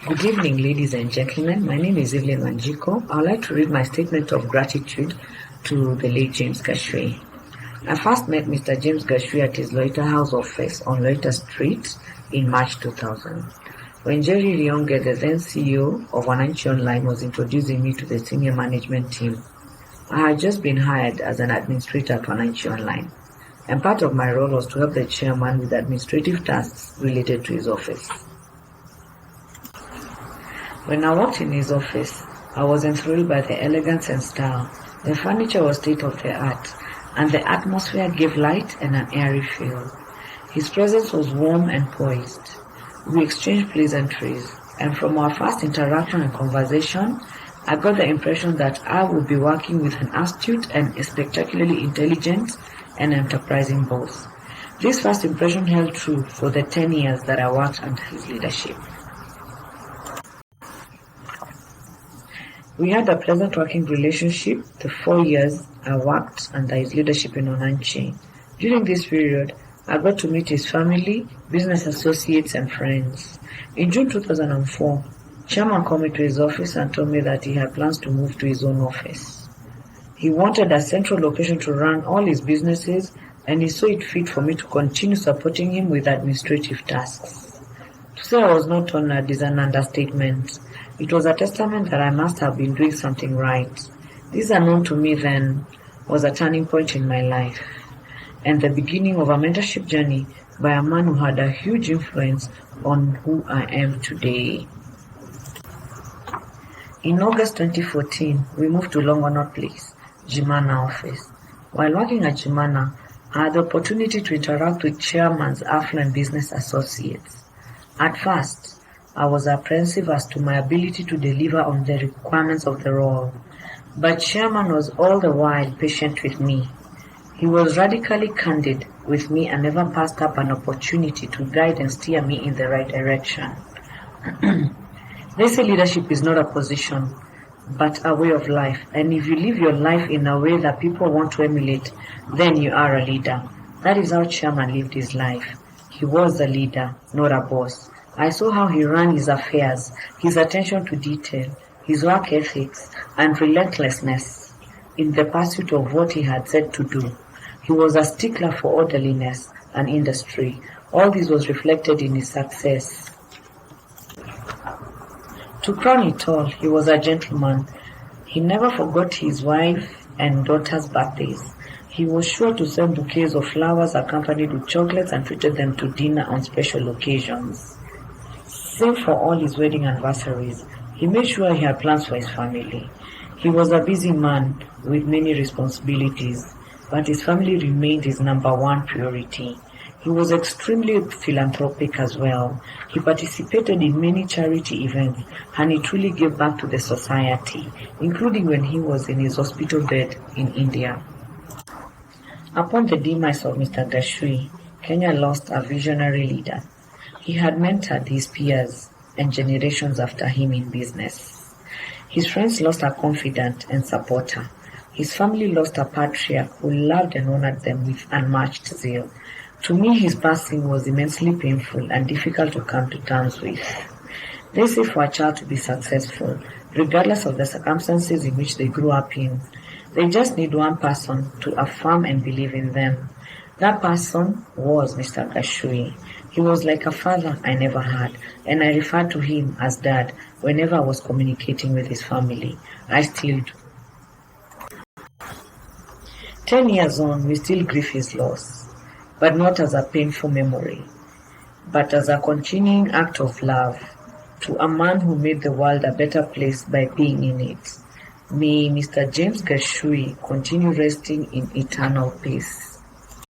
Good evening, ladies and gentlemen. My name is Evelyne I would like to read my statement of gratitude to the late James Gashui. I first met Mr. James Gashui at his Loiter House office on Loiter Street in March 2000. When Jerry Rionge, the then CEO of Wananchi Online, was introducing me to the senior management team, I had just been hired as an administrator at Wananchi Online, and part of my role was to help the chairman with administrative tasks related to his office. When I walked in his office, I was enthralled by the elegance and style. The furniture was state-of-the-art, and the atmosphere gave light and an airy feel. His presence was warm and poised. We exchanged pleasantries, and from our first interaction and conversation, I got the impression that I would be working with an astute and spectacularly intelligent and enterprising boss. This first impression held true for the 10 years that I worked under his leadership. We had a pleasant working relationship the 4 years I worked under his leadership in Wananchi. During this period, I got to meet his family, business associates, and friends. In June 2004, Chairman called me to his office and told me that he had plans to move to his own office. He wanted a central location to run all his businesses, and he saw it fit for me to continue supporting him with administrative tasks. To say I was not honored is an understatement. It was a testament that I must have been doing something right. This, unknown to me then, was a turning point in my life, and the beginning of a mentorship journey by a man who had a huge influence on who I am today. In August 2014, we moved to Longonot Place, Jimana office. While working at Jimana, I had the opportunity to interact with Chairman's affluent business associates. At first, I was apprehensive as to my ability to deliver on the requirements of the role, but Chairman was all the while patient with me. He was radically candid with me and never passed up an opportunity to guide and steer me in the right direction. They say leadership is not a position, but a way of life, and if you live your life in a way that people want to emulate, then you are a leader. That is how Chairman lived his life. He was a leader, not a boss. I saw how he ran his affairs, his attention to detail, his work ethics, and relentlessness in the pursuit of what he had said to do. He was a stickler for orderliness and industry. All this was reflected in his success. To crown it all, he was a gentleman. He never forgot his wife and daughter's birthdays. He was sure to send bouquets of flowers accompanied with chocolates and treated them to dinner on special occasions. Same for all his wedding anniversaries. He made sure he had plans for his family. He was a busy man with many responsibilities, but his family remained his number one priority. He was extremely philanthropic as well. He participated in many charity events, and he truly gave back to the society, including when he was in his hospital bed in India. Upon the demise of Mr. Gashui, Kenya lost a visionary leader. He had mentored his peers and generations after him in business. His friends lost a confidant and supporter. His family lost a patriarch who loved and honored them with unmatched zeal. To me, his passing was immensely painful and difficult to come to terms with. They say for a child to be successful, regardless of the circumstances in which they grew up in, they just need one person to affirm and believe in them. That person was Mr. Gashui. He was like a father I never had, and I referred to him as Dad whenever I was communicating with his family. I still do. 10 years on, we still grieve his loss, but not as a painful memory, but as a continuing act of love to a man who made the world a better place by being in it. May Mr. James Gashui continue resting in eternal peace.